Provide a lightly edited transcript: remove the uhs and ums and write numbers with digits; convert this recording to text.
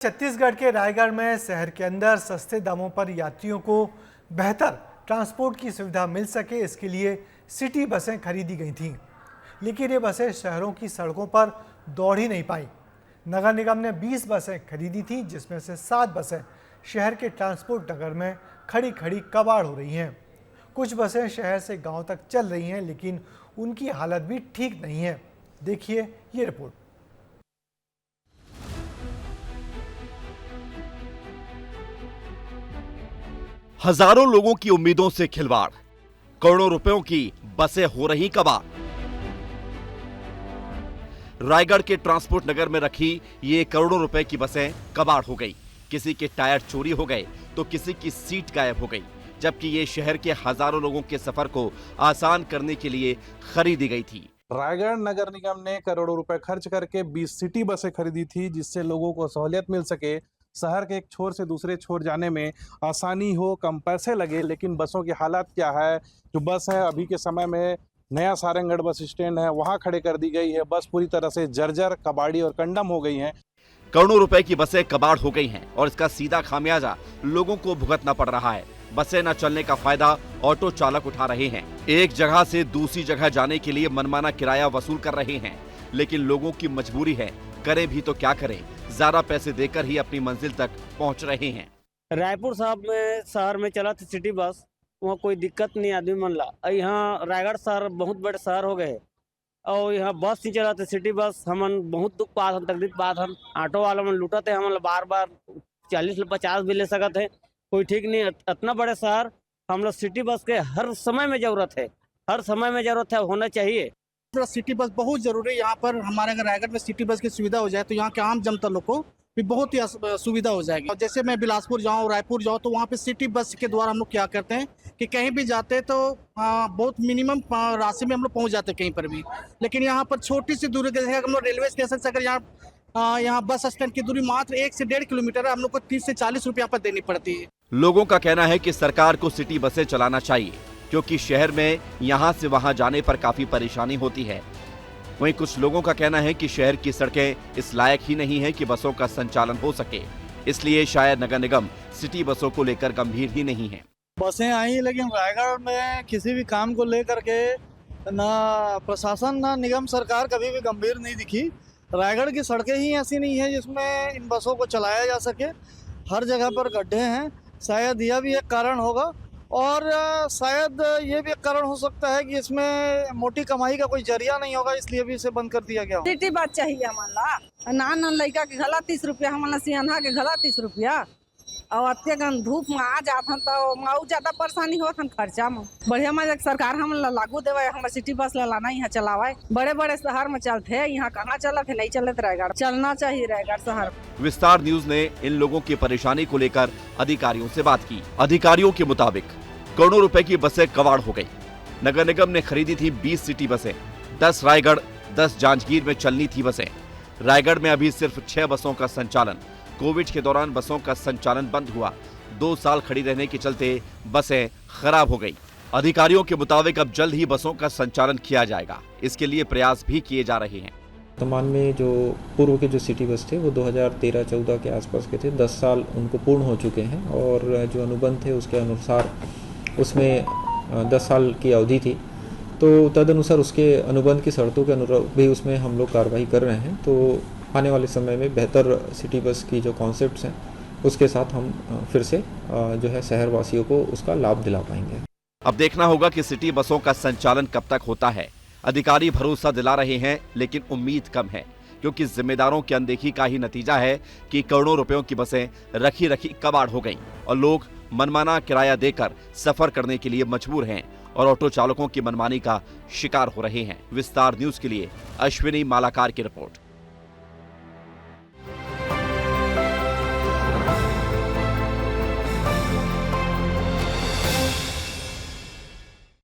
छत्तीसगढ़ के रायगढ़ में शहर के अंदर सस्ते दामों पर यात्रियों को बेहतर ट्रांसपोर्ट की सुविधा मिल सके, इसके लिए सिटी बसें खरीदी गई थीं। लेकिन ये बसें शहरों की सड़कों पर दौड़ ही नहीं पाई। नगर निगम ने 20 बसें खरीदी थीं, जिसमें से 7 बसें शहर के ट्रांसपोर्ट नगर में खड़ी खड़ी कबाड़ हो रही हैं। कुछ बसें शहर से गाँव तक चल रही हैं, लेकिन उनकी हालत भी ठीक नहीं है। देखिए ये रिपोर्ट। हजारों लोगों की उम्मीदों से खिलवाड़, करोड़ों रुपयों की बसें हो रही कबाड़। रायगढ़ के ट्रांसपोर्ट नगर में रखी ये करोड़ों रुपए की बसें कबाड़ हो गई। किसी के टायर चोरी हो गए तो किसी की सीट गायब हो गई, जबकि ये शहर के हजारों लोगों के सफर को आसान करने के लिए खरीदी गई थी। रायगढ़ नगर निगम ने करोड़ों रुपए खर्च करके 20 सिटी बसें खरीदी थी, जिससे लोगों को सहूलियत मिल सके, शहर के एक छोर से दूसरे छोर जाने में आसानी हो, कम पैसे लगे। लेकिन बसों की हालत क्या है? जो बस है अभी के समय में नया सारंगगढ़ बस स्टैंड है, वहां खड़े कर दी गई है। बस पूरी तरह से जर्जर, कबाड़ी और कंडम हो गई हैं। करोड़ों रुपए की बसें कबाड़ हो गई हैं और इसका सीधा खामियाजा लोगों को भुगतना पड़ रहा है। बसें न चलने का फायदा ऑटो चालक उठा रहे हैं। एक जगह से दूसरी जगह जाने के लिए मनमाना किराया वसूल कर रहे हैं, लेकिन लोगों की मजबूरी है, करें भी तो क्या करें, ज्यादा पैसे देकर ही अपनी मंजिल तक पहुंच रहे हैं। रायपुर साहब में शहर में चला था सिटी बस, वहाँ कोई दिक्कत नहीं आदमी मन ला। यहाँ रायगढ़ शहर बहुत बड़े शहर हो गए और यहाँ बस नहीं चला था सिटी बस। हमन बहुत दुख पात हम, तकलीफ पात हम। ऑटो वाला मन लूटा थे, हम बार बार 40-50 भी ले सकत है, कोई ठीक नहीं। इतना बड़े शहर हम लोग सिटी बस के हर समय में जरूरत है, हर समय में जरूरत है, होना चाहिए। सिटी बस बहुत जरूरी है। यहाँ पर हमारे अगर रायगढ़ में सिटी बस की सुविधा हो जाए तो यहाँ के आम जनता लोग को भी बहुत ही सुविधा हो जाएगी। जैसे मैं बिलासपुर जाऊँ, रायपुर जाऊँ, तो वहाँ पे सिटी बस के द्वारा हम लोग क्या करते हैं कि कहीं भी जाते हैं तो बहुत मिनिमम राशि में हम लोग पहुँच जाते हैं कहीं पर भी। लेकिन यहाँ पर छोटी सी दूरी, जैसे हम लोग रेलवे स्टेशन से अगर यहाँ बस स्टैंड की दूरी मात्र 1 से 1.5 किलोमीटर है, हम लोग को 30 से 40 रुपये यहाँ पर देनी पड़ती है। लोगों का कहना है कि सरकार को सिटी बसें चलाना चाहिए, क्योंकि शहर में यहाँ से वहाँ जाने पर काफी परेशानी होती है। वहीं कुछ लोगों का कहना है कि शहर की सड़कें इस लायक ही नहीं है कि बसों का संचालन हो सके, इसलिए शायद नगर निगम सिटी बसों को लेकर गंभीर ही नहीं है। बसें आई, लेकिन रायगढ़ में किसी भी काम को लेकर के ना प्रशासन ना निगम सरकार कभी भी गंभीर नहीं दिखी। रायगढ़ की सड़कें ही ऐसी नहीं है जिसमें इन बसों को चलाया जा सके। हर जगह पर गड्ढे हैं, शायद यह भी एक कारण होगा। और शायद ये भी एक कारण हो सकता है कि इसमें मोटी कमाई का कोई जरिया नहीं होगा, इसलिए भी इसे बंद कर दिया गया। सिटी बस चाहिए हमारा। नान लड़का के घला 30 रुपया, हमारा सियाना के घला 30 रुपया। और अत्यगन धूप में आ जात हन तो ज्यादा परेशानी होत हन खर्चा में। बढ़िया में सरकार हम लागू देवे, हमारा सिटी बस लाना यहाँ चलावे। बड़े बड़े शहर में चलते हैं, यहाँ कहाँ चलत है? नहीं चलत। रायगढ़ चलना चाहिए, रायगढ़ शहर। विस्तार न्यूज ने इन लोगों की परेशानी को लेकर अधिकारियों से बात की। अधिकारियों के मुताबिक करोड़ों रुपए की बसें कबाड़ हो गई। नगर निगम ने खरीदी थी 20 सिटी बसें, 10 रायगढ़, 10 जांजगीर में चलनी थी बसें। रायगढ़ में अभी सिर्फ 6 बसों का संचालन। कोविड के दौरान बसों का संचालन बंद हुआ। 2 साल खड़ी रहने के चलते बसें खराब हो गई। अधिकारियों के मुताबिक अब जल्द ही बसों का संचालन किया जाएगा, इसके लिए प्रयास भी किए जा रहे हैं। वर्तमान में जो पूर्व के जो सिटी बस थे वो 2013-14 के आसपास के थे। 10 साल उनको पूर्ण हो चुके हैं और जो अनुबंध थे उसके अनुसार उसमें 10 साल की अवधि थी, तो तदनुसार उसके अनुबंध की शर्तों के अनुरूप भी उसमें हम लोग कार्रवाई कर रहे हैं। तो आने वाले समय में बेहतर सिटी बस की जो कॉन्सेप्ट्स हैं उसके साथ हम फिर से जो है शहरवासियों को उसका लाभ दिला पाएंगे। अब देखना होगा कि सिटी बसों का संचालन कब तक होता है। अधिकारी भरोसा दिला रहे हैं, लेकिन उम्मीद कम है, क्योंकि जिम्मेदारों की अनदेखी का ही नतीजा है कि करोड़ों रुपयों की बसें रखी रखी कबाड़ हो गईं और लोग मनमाना किराया देकर सफर करने के लिए मजबूर हैं और ऑटो चालकों की मनमानी का शिकार हो रहे हैं। विस्तार न्यूज के लिए अश्विनी मालाकार की रिपोर्ट।